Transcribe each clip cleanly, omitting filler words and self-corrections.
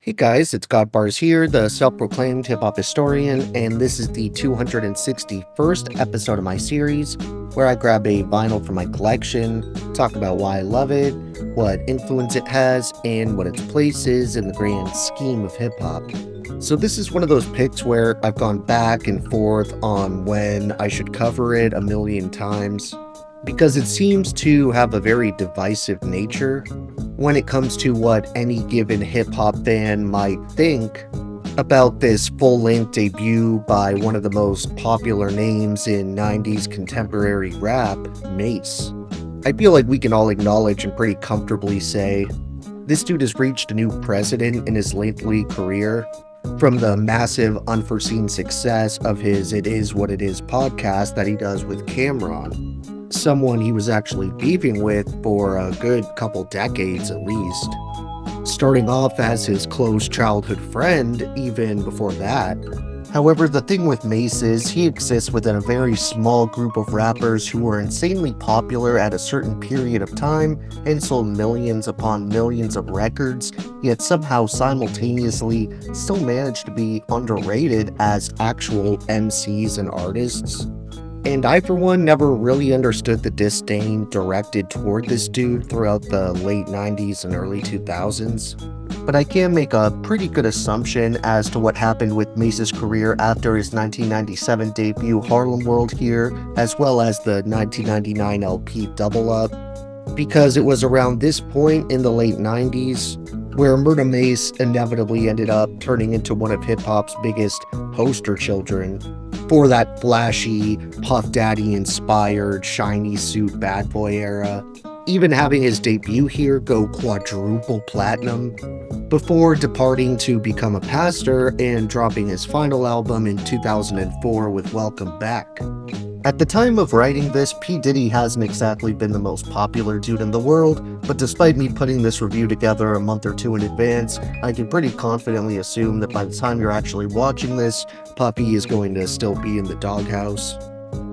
Hey guys, it's Godbars here, the self-proclaimed hip-hop historian, and this is the 261st episode of my series, where I grab a vinyl from my collection, talk about why I love it, what influence it has, and what its place is in the grand scheme of hip-hop. So this is one of those picks where I've gone back and forth on when I should cover it a million times, because it seems to have a very divisive nature when it comes to what any given hip-hop fan might think about this full-length debut by one of the most popular names in 90s contemporary rap, Mase. I feel like we can all acknowledge and pretty comfortably say, this dude has reached a new precedent in his lengthy career, from the massive unforeseen success of his It Is What It Is podcast that he does with Cameron, someone he was actually beefing with for a good couple decades at least. Starting off as his close childhood friend even before that. However, the thing with Mase is he exists within a very small group of rappers who were insanely popular at a certain period of time and sold millions upon millions of records, yet somehow simultaneously still managed to be underrated as actual MCs and artists. And I, for one, never really understood the disdain directed toward this dude throughout the late 90s and early 2000s. But I can make a pretty good assumption as to what happened with Mase's career after his 1997 debut Harlem World here, as well as the 1999 LP Double Up, because it was around this point in the late 90s where Murda Mase inevitably ended up turning into one of hip-hop's biggest poster children for that flashy, Puff Daddy-inspired, shiny suit bad boy era, even having his debut here go quadruple platinum, before departing to become a pastor and dropping his final album in 2004 with Welcome Back. At the time of writing this, P. Diddy hasn't exactly been the most popular dude in the world, but despite me putting this review together a month or two in advance, I can pretty confidently assume that by the time you're actually watching this, Puffy is going to still be in the doghouse.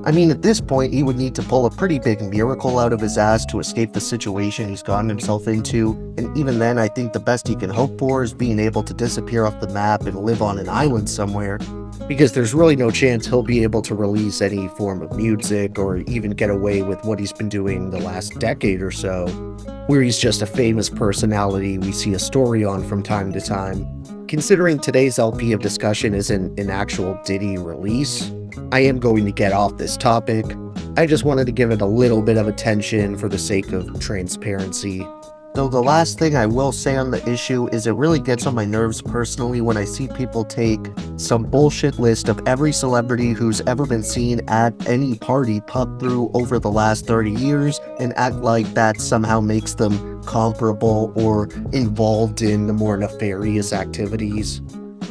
I mean, at this point, he would need to pull a pretty big miracle out of his ass to escape the situation he's gotten himself into, and even then, I think the best he can hope for is being able to disappear off the map and live on an island somewhere, because there's really no chance he'll be able to release any form of music or even get away with what he's been doing the last decade or so, where he's just a famous personality we see a story on from time to time. Considering today's LP of discussion isn't an actual Diddy release, I am going to get off this topic. I just wanted to give it a little bit of attention for the sake of transparency. Though the last thing I will say on the issue is it really gets on my nerves personally when I see people take some bullshit list of every celebrity who's ever been seen at any party put through over the last 30 years and act like that somehow makes them comparable or involved in the more nefarious activities.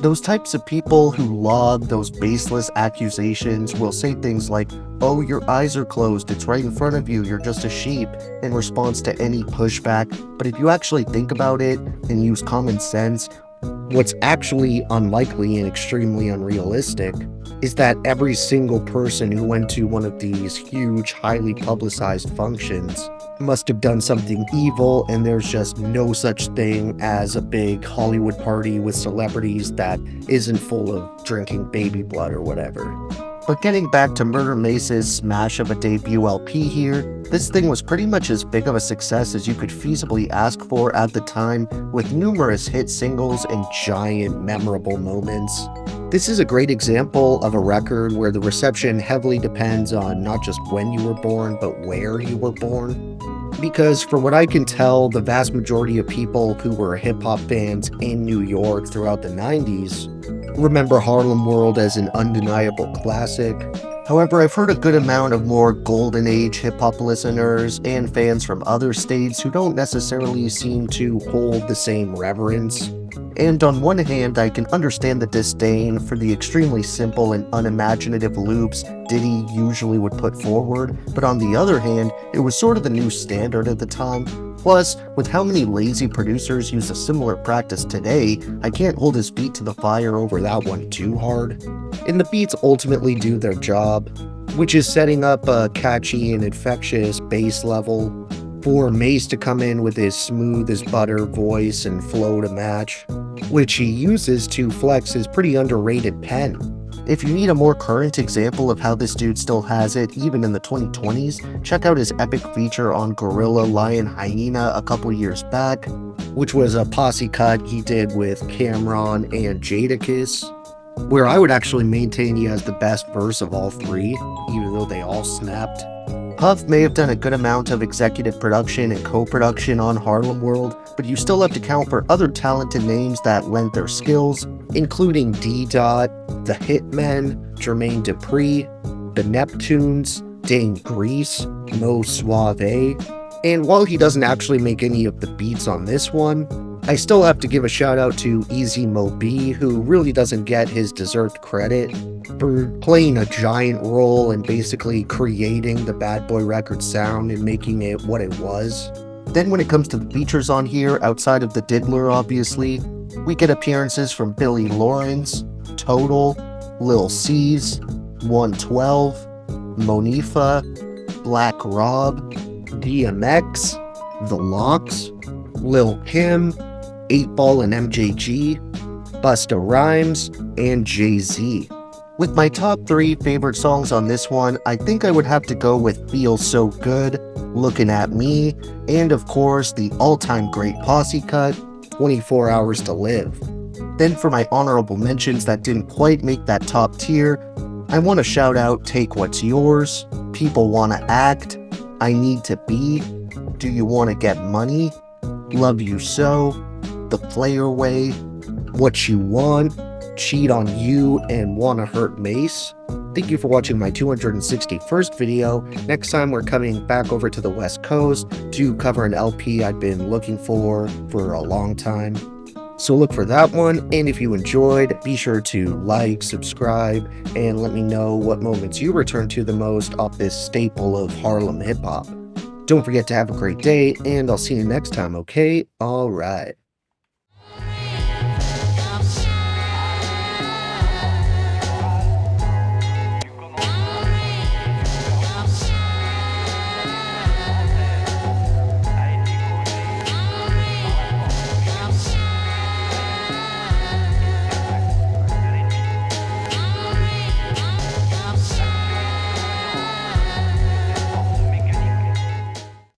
Those types of people who laud those baseless accusations will say things like, "Oh, your eyes are closed, it's right in front of you, you're just a sheep," in response to any pushback. But if you actually think about it and use common sense, what's actually unlikely and extremely unrealistic is that every single person who went to one of these huge, highly publicized functions must have done something evil, and there's just no such thing as a big Hollywood party with celebrities that isn't full of drinking baby blood or whatever. But getting back to Murda Mase's smash of a debut LP here, this thing was pretty much as big of a success as you could feasibly ask for at the time, with numerous hit singles and giant memorable moments. This is a great example of a record where the reception heavily depends on not just when you were born, but where you were born. Because from what I can tell, the vast majority of people who were hip-hop fans in New York throughout the 90s remember Harlem World as an undeniable classic. However, I've heard a good amount of more golden age hip-hop listeners and fans from other states who don't necessarily seem to hold the same reverence. And on one hand, I can understand the disdain for the extremely simple and unimaginative loops Diddy usually would put forward, but on the other hand, it was sort of the new standard at the time. Plus, with how many lazy producers use a similar practice today, I can't hold his feet to the fire over that one too hard. And the beats ultimately do their job, which is setting up a catchy and infectious bass level for Mase to come in with his smooth as butter voice and flow to match. which he uses to flex his pretty underrated pen. If you need a more current example of how this dude still has it, even in the 2020s, check out his epic feature on Gorilla Lion Hyena a couple years back, which was a posse cut he did with Cameron and Jadakiss, where I would actually maintain he has the best verse of all three, even though they all snapped. Puff may have done a good amount of executive production and co-production on Harlem World, but you still have to count for other talented names that lent their skills, including D-Dot, The Hitmen, Jermaine Dupri, The Neptunes, Dane Grease, Mo Suave, and while he doesn't actually make any of the beats on this one, I still have to give a shout out to Easy Mo B, who really doesn't get his deserved credit for playing a giant role in basically creating the Bad Boy Records sound and making it what it was. Then when it comes to the features on here, outside of the Diddler obviously, we get appearances from Billy Lawrence, Total, Lil C's, 112, Monifa, Black Rob, DMX, The Lox, Lil Kim, 8Ball and MJG, Busta Rhymes, and Jay-Z. With my top 3 favorite songs on this one, I think I would have to go with Feel So Good, Looking at Me, and of course the all-time great posse cut, 24 Hours to Live. Then for my honorable mentions that didn't quite make that top tier, I want to shout out Take What's Yours, People Wanna Act, I Need to Be, Do You Wanna Get Money, Love You So, The Player Way, What You Want, Cheat on You, and Wanna Hurt Mase. Thank you for watching my 261st video. Next time we're coming back over to the West Coast to cover an LP I've been looking for a long time. So look for that one, and if you enjoyed, be sure to like, subscribe, and let me know what moments you return to the most off this staple of Harlem hip-hop. Don't forget to have a great day, and I'll see you next time, okay? Alright.